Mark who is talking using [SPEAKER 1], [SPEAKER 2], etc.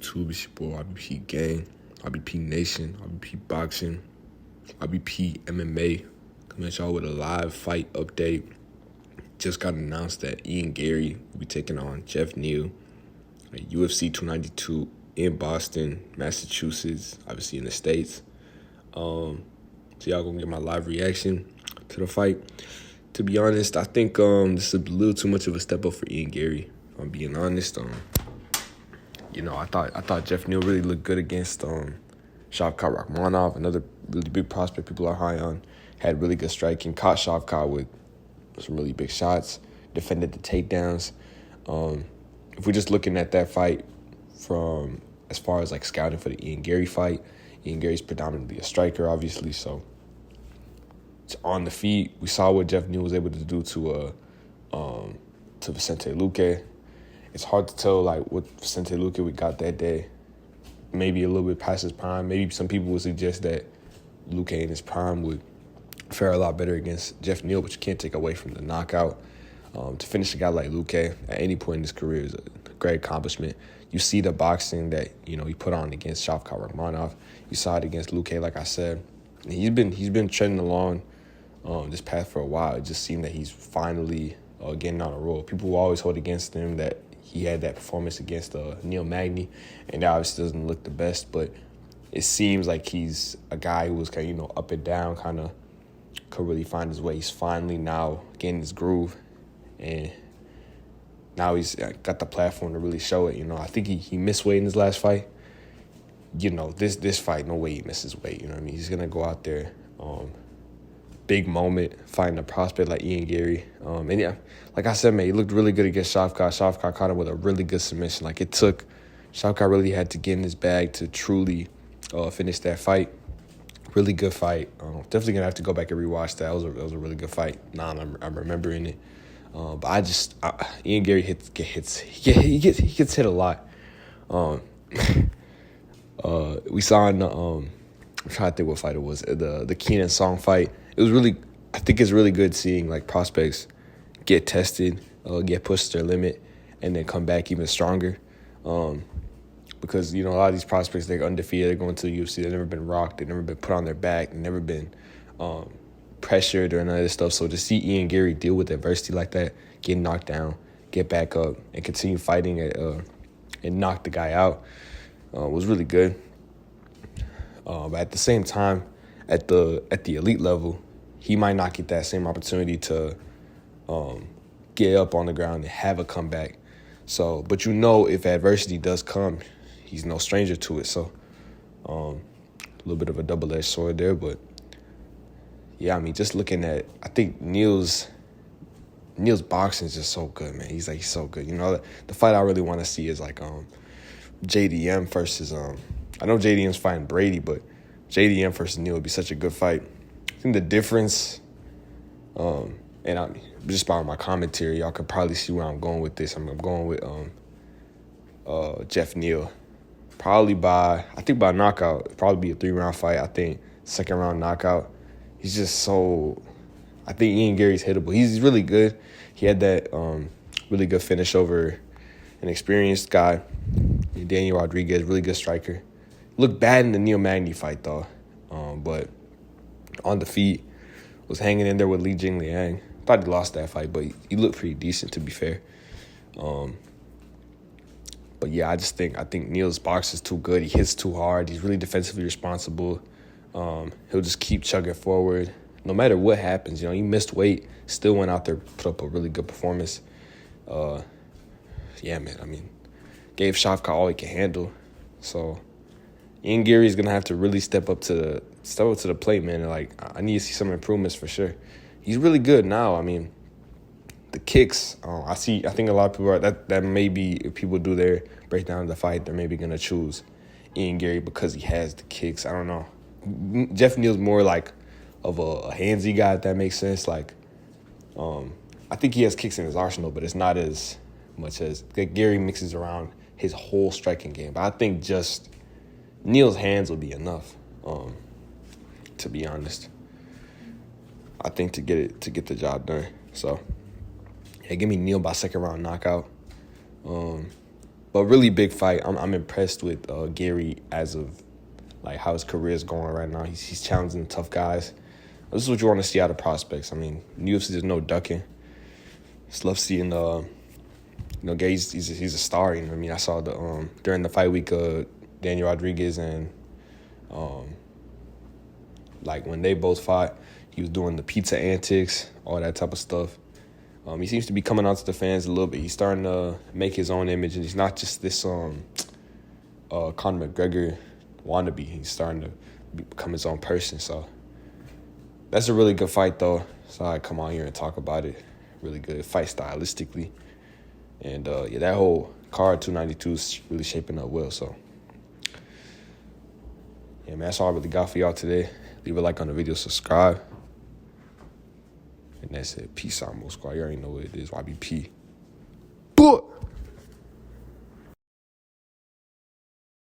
[SPEAKER 1] YouTube? It's your boy IBP Gang, IBP Nation, IBP Boxing, IBP MMA. Coming at y'all with a live fight update. Just got announced that Ian Garry will be taking on GEOFF NEAL at UFC 292 in Boston, Massachusetts, obviously in the States. So y'all gonna get my live reaction to the fight. To be honest, I think this is a little too much of a step up for Ian Garry. If I'm being honest, I thought GEOFF NEAL really looked good against Shavkat, another really big prospect people are high on. Had really good striking, caught Shavkat with some really big shots, defended the takedowns. If we're just looking at that fight from as far as like scouting for the Ian Garry fight, Ian Garry's predominantly a striker, obviously, so it's on the feet. We saw what GEOFF NEAL was able to do to Vicente Luque. It's hard to tell like what Vicente Luque we got that day. Maybe a little bit past his prime. Maybe some people would suggest that Luque in his prime would fare a lot better against GEOFF NEAL, but you can't take away from the knockout. To finish a guy like Luque at any point in his career is a great accomplishment. You see the boxing that he put on against Shavkat. You saw it against Luque, like I said. And he's been trending along this path for a while. It just seemed that he's finally getting on a roll. People will always hold against him that he had that performance against Neil Magny, and that obviously doesn't look the best, but it seems like he's a guy who was kind of, up and down, kind of could really find his way. He's finally now getting his groove, and now he's got the platform to really show it. I think he missed weight in his last fight. This fight, no way he misses weight. He's going to go out there, big moment, fighting a prospect like Ian Garry. And yeah, like I said, man, he looked really good against Shavkat. Shavkat caught him with a really good submission. Like Shavkat really had to get in his bag to truly finish that fight. Really good fight. Definitely gonna have to go back and rewatch that. It was a really good fight. I'm remembering it. But Ian Garry gets hit a lot. We saw in the I'm trying to think what fight it was. The Keenan Song fight. It was really, I think it's really good seeing like prospects get tested, get pushed to their limit, and then come back even stronger. Because a lot of these prospects, they're undefeated, they're going to the UFC, they've never been rocked, they've never been put on their back, they've never been pressured or none of this stuff. So to see Ian Garry deal with adversity like that, get knocked down, get back up, and continue fighting and knock the guy out was really good. But at the same time, at the elite level, he might not get that same opportunity to get up on the ground and have a comeback. So, but if adversity does come, he's no stranger to it. So, a little bit of a double-edged sword there. But yeah, just looking at, I think Neal's boxing is just so good, man. He's so good. The fight I really want to see is like JDM versus I know JDM's fighting Brady, but JDM versus Neal would be such a good fight. I think the difference, and I'm just by my commentary, y'all could probably see where I'm going with this. I'm going with GEOFF NEAL, probably by knockout. It'd probably be a 3-round fight. I think second round knockout. He's just so. I think Ian Garry's hittable. He's really good. He had that really good finish over an experienced guy, Daniel Rodriguez, really good striker. Looked bad in the Neil Magny fight, though. But on the feet, was hanging in there with Li Jingliang. Thought he lost that fight, but he looked pretty decent, to be fair. But yeah, I think Neal's box is too good. He hits too hard. He's really defensively responsible. He'll just keep chugging forward. No matter what happens, he missed weight, still went out there, put up a really good performance. Yeah, man, gave Shavkat all he can handle. So Ian Garry's gonna have to really step up to the plate, man. And I need to see some improvements for sure. He's really good now. The kicks. I think a lot of people are that maybe if people do their breakdown of the fight, they're maybe gonna choose Ian Garry because he has the kicks. I don't know. GEOFF NEAL's more like of a handsy guy, if that makes sense. I think he has kicks in his arsenal, but it's not as much as Garry mixes around his whole striking game. But I think just Neal's hands will be enough, to be honest. I think to get the job done. So yeah, give me Neal by second round knockout. But really big fight. I'm impressed with Garry as of like how his career is going right now. He's challenging tough guys. This is what you want to see out of prospects. I mean, in UFC there's no ducking. Just love seeing Garry's he's a star. You know what I mean? I saw the during the fight week Daniel Rodriguez and like when they both fought, he was doing the pizza antics, all that type of stuff. He seems to be coming out to the fans a little bit. He's starting to make his own image, and he's not just this Conor McGregor wannabe. He's starting to become his own person. So that's a really good fight, though. So I come on here and talk about it. Really good fight stylistically, and yeah, that whole card 292 is really shaping up well. So yeah, man, that's all I really got for y'all today. Leave a like on the video, subscribe. And that's it. Peace out, Mo Squad. You already know what it is. YBP.